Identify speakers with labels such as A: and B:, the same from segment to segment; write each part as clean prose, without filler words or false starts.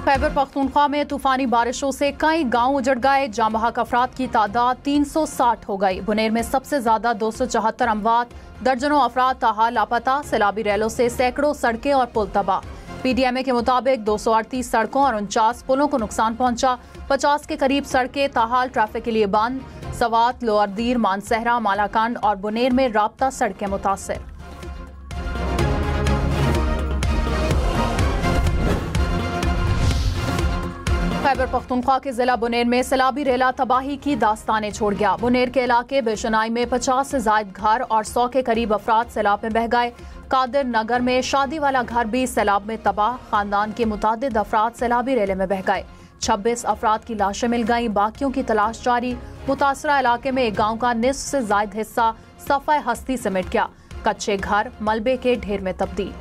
A: खैबर पख्तूनख्वा में तूफानी बारिशों से कई गांव उजड़ गए। जाँ बहक अफराद की तादाद 360 हो गई। बुनेर में सबसे ज्यादा 274 अमवात, दर्जनों अफराद ताहाल लापता। सैलाबी रैलों से सैकड़ों सड़कें और पुल तबाह। PDMA के मुताबिक 238 सड़कों और 49 पुलों को नुकसान पहुंचा। 50 के करीब सड़कें ताहाल ट्रैफिक के लिए बंद। सवात, लोअर दीर, मानसहरा, मालाकंड और बुनेर में राब्ता सड़कें मुतासर। खैबर पख्तूनख्वा के जिला बुनेर में सैलाबी रेला तबाही की दास्तानें छोड़ गया। बुनेर के इलाके बेशनाई में 50 से जायद घर और 100 के करीब अफराद सैलाब में बह गए। कादिर नगर में शादी वाला घर भी सैलाब में तबाह। खानदान के मुतादिद अफराद सैलाबी रेले में बह गए। 26 अफराद की लाशें मिल गईं। बाकियों की तलाश जारी। मुतासरा इलाके में एक गाँव का निस्फ से जायद हिस्सा सफ़े हस्ती से मिट गया। कच्चे घर मलबे के ढेर में तब्दील।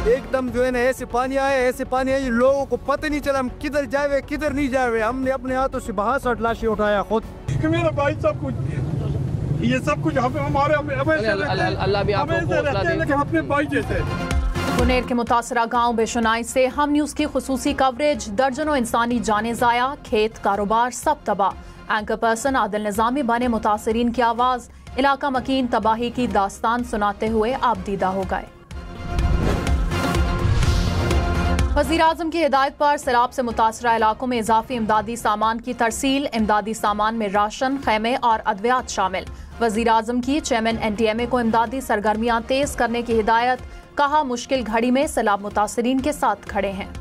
B: एकदम जो है ना ऐसे पानी आया, लोगों को पता नहीं चला हम किधर जावे किधर नहीं जावे। हमने अपने हाथों से 62 लाशें उठाया खुद।
C: मेरा भाई सब कुछ, ये सब कुछ हमारे अल्लाह भी आपको अपने भाई जैसे।
A: बुनेर के मुतासरा गांव बेशुनाई से हम न्यूज़ की खुसूसी कवरेज। दर्जनों इंसानी जाने जाया, खेत कारोबार सब तबाह। एंकर पर्सन आदिल निजामी बने मुतासरीन की आवाज़। इलाका मकीन तबाही की दास्तान सुनाते हुए आबदीदा हो गए। वज़ीर आज़म की हिदायत पर सैलाब से मुतासरा इलाकों में इजाफी इमदादी सामान की तरसील। इमदादी सामान में राशन, खैमे और अद्वियात शामिल। वज़ीर आज़म की चेयरमैन NTMA को इमदादी सरगर्मियां तेज करने की हिदायत। कहा, मुश्किल घड़ी में सैलाब मुतासरीन के साथ खड़े हैं।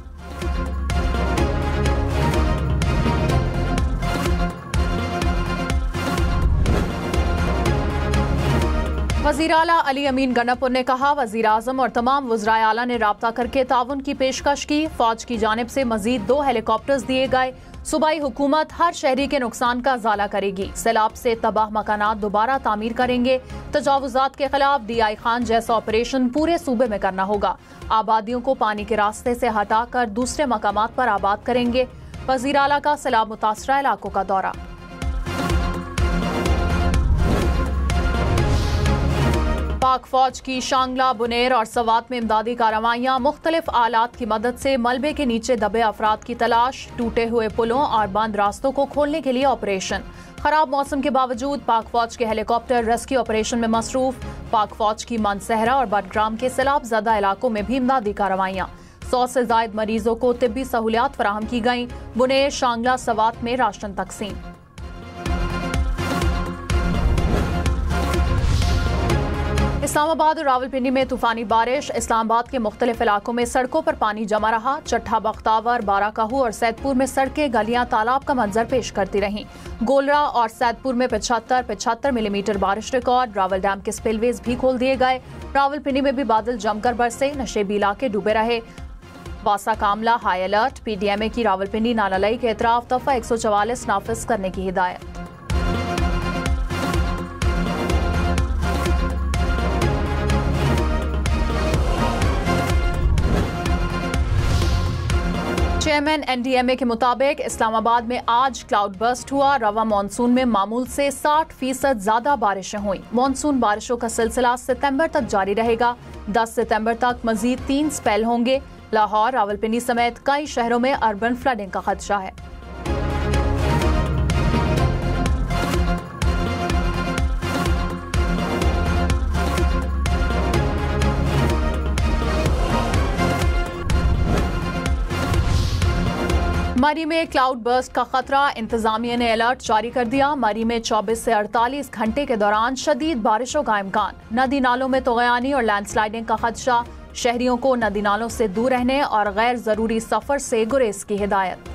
A: वज़ीर आला अली अमीन गन्नापुर ने कहा, वज़ीर आज़म और तमाम वज़राए आला ने राब्ता करके ताउन की पेशकश की। फौज की जानिब से मजीद 2 हेलीकॉप्टर्स दिए गए। सूबाई हुकूमत हर शहरी के नुकसान का ज़ाला करेगी। सैलाब से तबाह मकानात दोबारा तामीर करेंगे। तजावुज़ात के खिलाफ DI खान जैसा ऑपरेशन पूरे सूबे में करना होगा। आबादियों को पानी के रास्ते से हटाकर दूसरे मकामात पर आबाद करेंगे। वज़ीर आला का सैलाब मुतासरा इलाकों का दौरा। पाक फौज की शांगला, बुनेर और सवात में इमदादी कार्रवाइयां। मुख्तलिफ आलात की मदद से मलबे के नीचे दबे अफराद की तलाश। टूटे हुए पुलों और बंद रास्तों को खोलने के लिए ऑपरेशन। खराब मौसम के बावजूद पाक फौज के हेलीकॉप्टर रेस्क्यू ऑपरेशन में मसरूफ। पाक फौज की मानसहरा और बडग्राम के सैलाब ज़दा इलाकों में भी इमदादी कार्रवाइयां। 100 से जायद मरीजों को तिब्बी सहूलियात फराहम की गईं। बुनेर, शांगला, सवात में राशन तकसीम। इस्लामाबाद और रावलपिंडी में तूफानी बारिश। इस्लामाबाद के मुख्तलिफ इलाकों में सड़कों पर पानी जमा रहा। चट्ठा, बख्तावर, बाराकाहू और सैदपुर में सड़कें, गलियां तालाब का मंजर पेश करती रहीं। गोलरा और सैदपुर में 75 मिलीमीटर बारिश रिकॉर्ड। रावल डैम के स्पिलवेज भी खोल दिए गए। रावलपिंडी में भी बादल जमकर बरसे। नशेबी इलाके डूबे रहे। वासा कामला हाई अलर्ट। PDMA की रावलपिंडी नालालई के एतराफ दफा 144 नाफिज करने की हिदायत। चेयरमैन NTMA के मुताबिक इस्लामाबाद में आज क्लाउड बर्स्ट हुआ। रवा मानसून में मामूल से 60% ज्यादा बारिशें हुई। मानसून बारिशों का सिलसिला सितंबर तक जारी रहेगा। 10 सितंबर तक मजीद 3 स्पेल होंगे। लाहौर, रावलपिंडी समेत कई शहरों में अर्बन फ्लडिंग का खदशा है। मरी में क्लाउड बर्स्ट का खतरा। इंतजामिया ने अलर्ट जारी कर दिया। मरी में 24 से 48 घंटे के दौरान शदीद बारिशों का इम्कान। नदी नालों में तोगयानी और लैंडस्लाइडिंग का खदशा। शहरियों को नदी नालों से दूर रहने और गैर जरूरी सफर से गुरेज की हिदायत।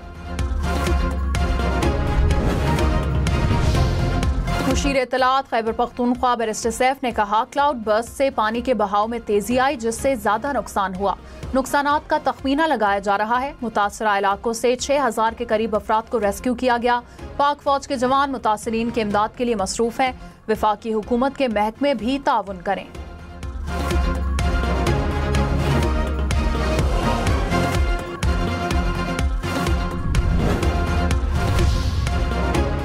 A: मुशीर इत्तलात खैबर पख्तूनख्वा बैरिस्टर सैफ ने कहा, क्लाउड बर्स्ट से पानी के बहाव में तेजी आई जिससे ज्यादा नुकसान हुआ। नुकसानात का तखमीना लगाया जा रहा है। मुतासरा इलाकों से 6000 के करीब अफराद को रेस्क्यू किया गया। पाक फौज के जवान मुतासरीन के इमदाद के लिए मसरूफ हैं। वफाकी हुकूमत के महकमे भी ताउन करें।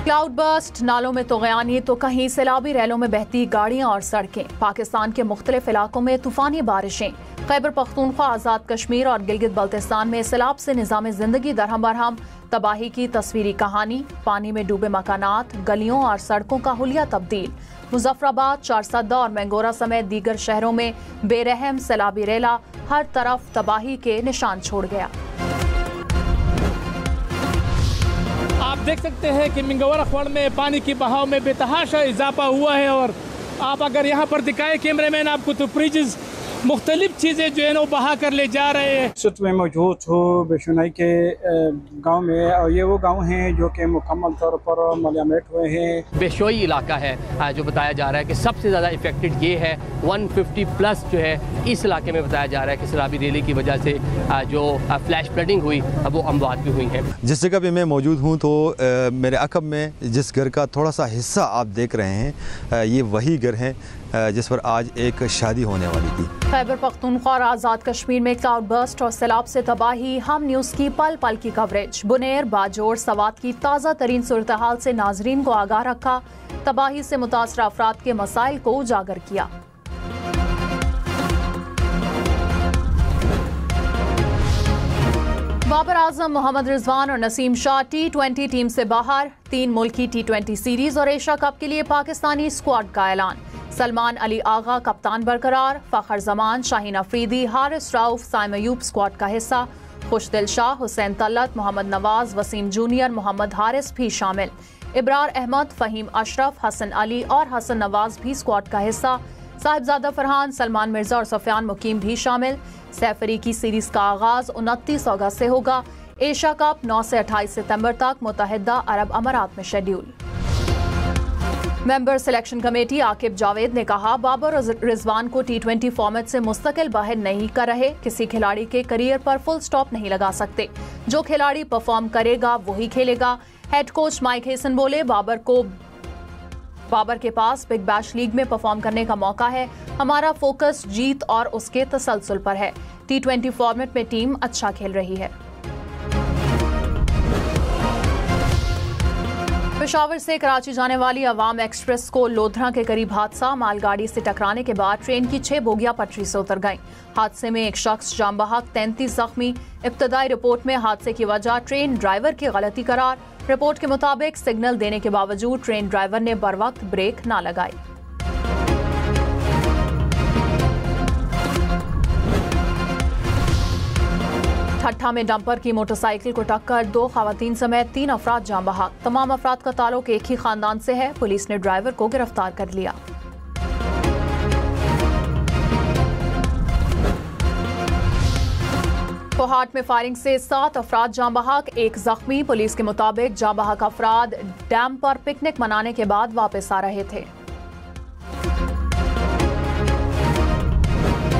A: क्लाउड क्लाउड बर्स्ट, नालों में तुग़यानी तो कहीं सैलाबी रैलों में बहती गाड़ियां और सड़कें। पाकिस्तान के मुख्तलिफ इलाकों में तूफानी बारिशें। खैबर पख्तूनख्वा, आज़ाद कश्मीर और गिलगित बल्तिस्तान में सैलाब से निज़ाम ज़िंदगी दरहम बरहम। तबाही की तस्वीरी कहानी। पानी में डूबे मकानात, गलियों और सड़कों का हुलिया तब्दील। मुजफ्फराबाद, चारसद्दा और मैंगोरा समेत दीगर शहरों में बेरहम सैलाबी रेला हर तरफ तबाही के निशान छोड़ गया।
D: आप देख सकते हैं कि मैंगोरा खड़ में पानी की बहाव में बेतहाशा इजाफा हुआ है और आप अगर यहाँ पर दिखाए कैमरामैन आपको तो ब्रिजेस मुख्तलिफ चीज़ें जो है ना बहा कर ले जा रहे हैं।
C: इस वक्त मैं मौजूद हूँ बेशुनाई के गांव में और ये वो गांव हैं जो कि मुकम्मल तौर पर मलयामेट हुए हैं।
E: बेशोई इलाका है जो बताया जा रहा है कि सबसे ज़्यादा इफेक्टेड ये है। 150 प्लस जो है इस इलाके में बताया जा रहा है कि सैलाबी रेली की वजह से जो फ्लैश फ्लडिंग हुई वो अमवात भी हुई हैं।
F: जिस जगह पे मैं मौजूद हूँ तो मेरे अकब में जिस घर का थोड़ा सा हिस्सा आप देख रहे हैं ये वही घर है जिस पर आज एक शादी होने वाली थी।
A: खैबर पख्तूनख्वा और आज़ाद कश्मीर में क्लाउड बर्स्ट और सैलाब से तबाही। हम न्यूज़ की पल पल की कवरेज। बुनेर, बाजोड़, सवात की ताज़ा तरीन सूरत हाल से नाजरीन को आगाह रखा। तबाही से मुतासर अफराद के मसाइल को उजागर किया। बाबर आजम, मोहम्मद रिजवान और नसीम शाह T20 टीम से बाहर। 3 मुल्की T20 सीरीज और एशिया कप के लिए पाकिस्तानी स्क्वाड का ऐलान। सलमान अली आगा कप्तान बरकरार। फखर जमान, शाहीन अफरीदी, हारिस राउफ, साइम अयूब स्क्वाड का हिस्सा। खुशदिल शाह, हुसैन तलत, मोहम्मद नवाज, वसीम जूनियर, मोहम्मद हारिस भी शामिल। इब्रार अहमद, फहीम अशरफ, हसन अली और हसन नवाज भी स्क्वाड का हिस्सा। साहिबजादा फरहान, सलमान मिर्जा और सफियान मुकीम भी शामिल। सैफरी की सीरीज का आगाज 29 अगस्त से होगा। एशिया कप 9 से 28 सितंबर तक मुत्तहिदा अरब अमारात में schedule. Member selection committee Aqib Javed ने कहा, बाबर और रिजवान को T20 फॉर्मेट से मुस्तकिल बाहर नहीं कर रहे। किसी खिलाड़ी के करियर पर फुल स्टॉप नहीं लगा सकते। जो खिलाड़ी परफॉर्म करेगा वही खेलेगा। हेड कोच माइक हेसन बोले, बाबर के पास बिग बैश लीग में परफॉर्म करने का मौका है। हमारा फोकस जीत और उसके तसलसल पर है। T20 फॉर्मेट में टीम अच्छा खेल रही है। पेशावर से कराची जाने वाली अवाम एक्सप्रेस को लोधरा के करीब हादसा। मालगाड़ी से टकराने के बाद ट्रेन की 6 बोगियां पटरी से उतर गईं। हादसे में एक शख्स जाम बहक, 33 जख्मी। इब्तदाई रिपोर्ट में हादसे की वजह ट्रेन ड्राइवर की गलती करार। रिपोर्ट के मुताबिक सिग्नल देने के बावजूद ट्रेन ड्राइवर ने बरवक्त ब्रेक न लगाई। ठट्ठा में डंपर की मोटरसाइकिल को टक्कर, 2 खवातीन समेत 3 अफराद जाम बहक। तमाम अफराद का ताल्लुक एक ही खानदान से है। पुलिस ने ड्राइवर को गिरफ्तार कर लिया। कोहाट में फायरिंग से 7 अफराद जाम बहक, 1 जख्मी। पुलिस के मुताबिक जाम बहक अफराद डैम पर पिकनिक मनाने के बाद वापस आ रहे थे।